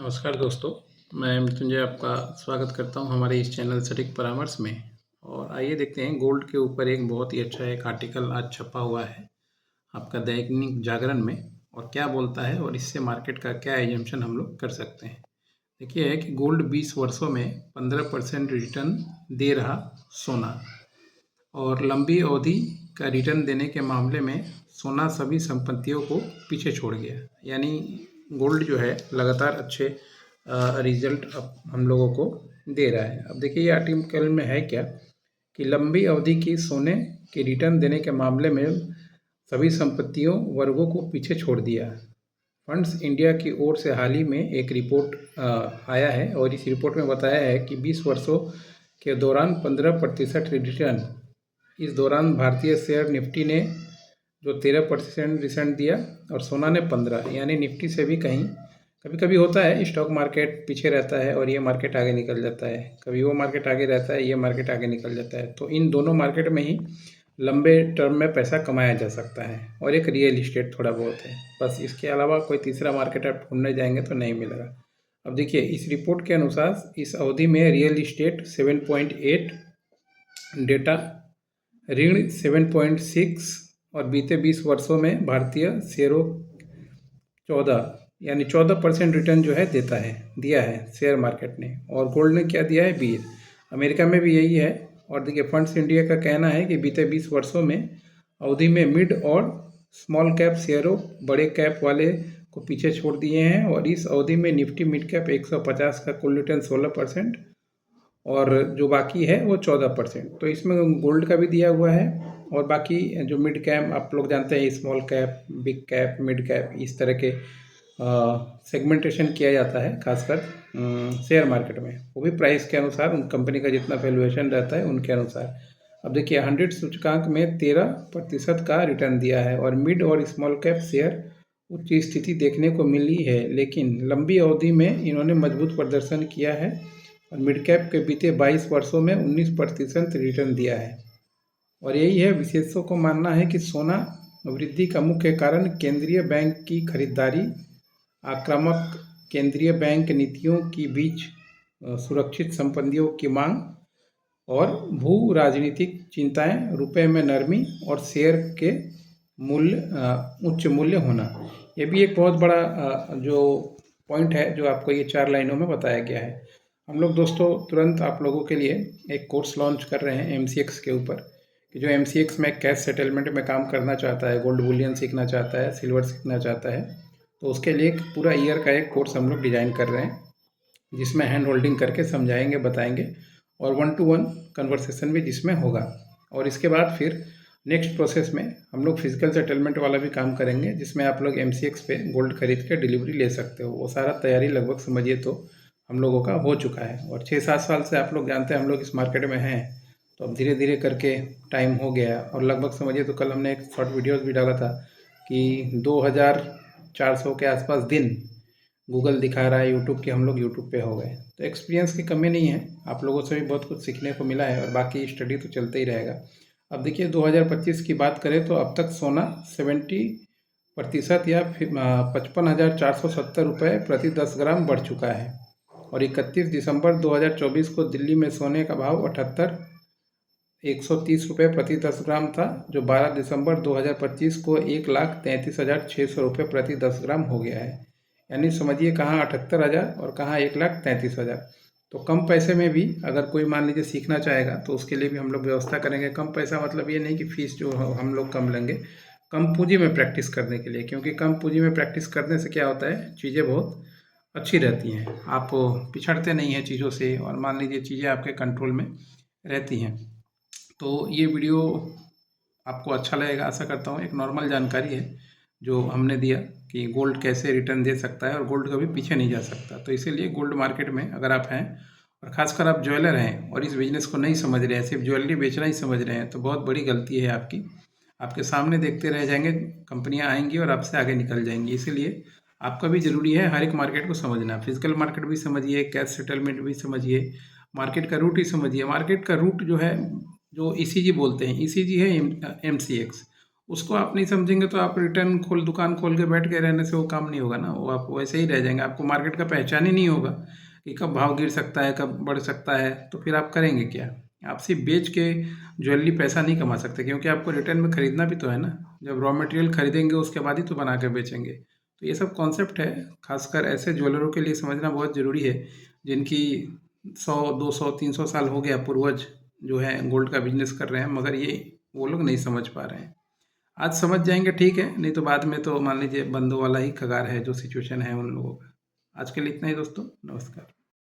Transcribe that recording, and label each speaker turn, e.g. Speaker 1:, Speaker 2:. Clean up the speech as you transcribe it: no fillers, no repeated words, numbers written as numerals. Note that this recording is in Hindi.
Speaker 1: नमस्कार दोस्तों, मैं मृत्युंजय आपका स्वागत करता हूं हमारे इस चैनल सटीक परामर्श में। और आइए देखते हैं गोल्ड के ऊपर एक बहुत ही अच्छा एक आर्टिकल आज छपा हुआ है आपका दैनिक जागरण में। और क्या बोलता है और इससे मार्केट का क्या एजम्पशन हम लोग कर सकते हैं। देखिए है कि गोल्ड 20 वर्षों में 15% रिटर्न दे रहा सोना, और लंबी अवधि का रिटर्न देने के मामले में सोना सभी संपत्तियों को पीछे छोड़ गया। यानी गोल्ड जो है लगातार अच्छे रिजल्ट अब हम लोगों को दे रहा है। अब देखिए ये आर्टिकल में है क्या कि लंबी अवधि की सोने के रिटर्न देने के मामले में सभी संपत्तियों वर्गों को पीछे छोड़ दिया। फंड्स इंडिया की ओर से हाल ही में एक रिपोर्ट आया है और इस रिपोर्ट में बताया है कि 20 वर्षों के दौरान 15% रिटर्न। इस दौरान भारतीय शेयर निफ्टी ने जो 13% रिटर्न दिया और सोना ने 15, यानी निफ्टी से भी कहीं कभी कभी होता है स्टॉक मार्केट पीछे रहता है और ये मार्केट आगे निकल जाता है, कभी वो मार्केट आगे रहता है ये मार्केट आगे निकल जाता है। तो इन दोनों मार्केट में ही लंबे टर्म में पैसा कमाया जा सकता है। और एक रियल इस्टेट थोड़ा बहुत है, बस इसके अलावा कोई तीसरा मार्केट आप ढूंढने जाएंगे तो नहीं मिलेगा। अब देखिए इस रिपोर्ट के अनुसार इस अवधि में रियल इस्टेट 7.8, डेटा ऋण 7.6 और बीते 20 वर्षों में भारतीय शेयरों 14, यानी 14% रिटर्न जो है दिया है शेयर मार्केट ने। और गोल्ड ने क्या दिया है 20। अमेरिका में भी यही है। और देखिए फंड्स इंडिया का कहना है कि बीते 20 वर्षों में अवधि में मिड और स्मॉल कैप शेयरों बड़े कैप वाले को पीछे छोड़ दिए हैं। और इस अवधि में निफ्टी मिड कैप 150 का कुल रिटर्न 16% और जो बाकी है वो 14%। तो इसमें गोल्ड का भी दिया हुआ है और बाकी जो मिड कैप आप लोग जानते हैं, small cap, big cap, mid cap, इस तरह के सेगमेंटेशन किया जाता है खासकर शेयर मार्केट में, वो भी प्राइस के अनुसार उन कंपनी का जितना वैल्यूएशन रहता है उनके अनुसार। अब देखिए 100 सूचकांक में 13% का रिटर्न दिया है और मिड और स्मॉल कैप शेयर उच्च स्थिति देखने को मिली है, लेकिन लंबी अवधि में इन्होंने मजबूत प्रदर्शन किया है और मिड कैप के बीते 22 वर्षों में 19% रिटर्न दिया है। और यही है विशेषज्ञों को मानना है कि सोना वृद्धि का मुख्य कारण केंद्रीय बैंक की खरीदारी, आक्रामक केंद्रीय बैंक नीतियों के बीच सुरक्षित संपत्तियों की मांग और भू राजनीतिक चिंताएं, रुपए में नरमी और शेयर के उच्च मूल्य होना। ये भी एक बहुत बड़ा जो पॉइंट है जो आपको ये 4 लाइनों में बताया गया है। हम लोग दोस्तों तुरंत आप लोगों के लिए एक कोर्स लॉन्च कर रहे हैं MCX के ऊपर, कि जो MCX में कैश सेटलमेंट में काम करना चाहता है, गोल्ड बुलियन सीखना चाहता है, सिल्वर सीखना चाहता है, तो उसके लिए एक पूरा ईयर का एक कोर्स हम लोग डिज़ाइन कर रहे हैं, जिसमें हैंड होल्डिंग करके समझाएंगे, बताएंगे और 1-to-1 कन्वर्सेशन भी जिसमें होगा। और इसके बाद फिर नेक्स्ट प्रोसेस में हम लोग फिजिकल सेटलमेंट वाला भी काम करेंगे, जिसमें आप लोग MCX पे गोल्ड खरीद के डिलीवरी ले सकते हो। वो सारा तैयारी लगभग समझिए तो हम लोगों का हो चुका है। और 6-7 साल से आप लोग जानते हैं हम लोग इस मार्केट में हैं, तो अब धीरे धीरे करके टाइम हो गया। और लगभग समझिए तो कल हमने एक शॉर्ट वीडियोस भी डाला था कि 2400 के आसपास दिन गूगल दिखा रहा है यूट्यूब के, हम लोग यूट्यूब पे हो गए। तो एक्सपीरियंस की कमी नहीं है, आप लोगों से भी बहुत कुछ सीखने को मिला है और बाकी स्टडी तो चलते ही रहेगा। अब देखिए 2025 की बात करें तो अब तक सोना 70% या 55,470 रुपये प्रति 10 ग्राम बढ़ चुका है। और 31 दिसंबर 2024 को दिल्ली में सोने का भाव 130 रुपये प्रति 10 ग्राम था, जो 12 दिसंबर 2025 को 1,33,600 रुपये प्रति 10 ग्राम हो गया है। यानी समझिए कहाँ 78,000 और कहाँ 1,33,000। तो कम पैसे में भी अगर कोई मान लीजिए सीखना चाहेगा तो उसके लिए भी हम लोग व्यवस्था करेंगे। कम पैसा मतलब ये नहीं कि फीस जो हम लोग कम लेंगे, कम पूंजी में प्रैक्टिस करने के लिए, क्योंकि कम पूंजी में प्रैक्टिस करने से क्या होता है, चीज़ें बहुत अच्छी रहती हैं, आप पिछड़ते नहीं हैं चीज़ों से और मान लीजिए चीज़ें आपके कंट्रोल में रहती हैं। तो ये वीडियो आपको अच्छा लगेगा आशा करता हूँ। एक नॉर्मल जानकारी है जो हमने दिया कि गोल्ड कैसे रिटर्न दे सकता है और गोल्ड कभी पीछे नहीं जा सकता। तो इसीलिए गोल्ड मार्केट में अगर आप हैं और ख़ासकर आप ज्वेलर हैं और इस बिज़नेस को नहीं समझ रहे हैं, सिर्फ ज्वेलरी बेचना ही समझ रहे हैं, तो बहुत बड़ी गलती है आपकी। आपके सामने देखते रह जाएंगे, कंपनियां आएंगी और आपसे आगे निकल जाएंगी। इसीलिए आपका भी ज़रूरी है हर एक मार्केट को समझना। फिजिकल मार्केट भी समझिए, कैश सेटलमेंट भी समझिए, मार्केट का रूट ही समझिए। मार्केट का रूट जो है, जो ECG बोलते हैं, ECG है MCX, उसको आप नहीं समझेंगे तो आप रिटर्न दुकान खोल के बैठ के रहने से वो काम नहीं होगा ना, वो आप वैसे ही रह जाएंगे, आपको मार्केट का पहचान ही नहीं होगा कि कब भाव गिर सकता है, कब बढ़ सकता है, तो फिर आप करेंगे क्या? आप सिर्फ बेच के ज्वेलरी पैसा नहीं कमा सकते, क्योंकि आपको रिटर्न में खरीदना भी तो है ना। जब रॉ मटेरियल खरीदेंगे उसके बाद ही तो बना के बेचेंगे। तो ये सब कॉन्सेप्ट है, खासकर ऐसे ज्वेलरों के लिए समझना बहुत ज़रूरी है, जिनकी 100 200 300 साल हो गया, पूर्वज जो है गोल्ड का बिजनेस कर रहे हैं, मगर ये वो लोग नहीं समझ पा रहे हैं। आज समझ जाएंगे ठीक है, नहीं तो बाद में तो मान लीजिए बंदों वाला ही कगार है जो सिचुएशन है उन लोगों का। आज के लिए इतना ही दोस्तों, नमस्कार।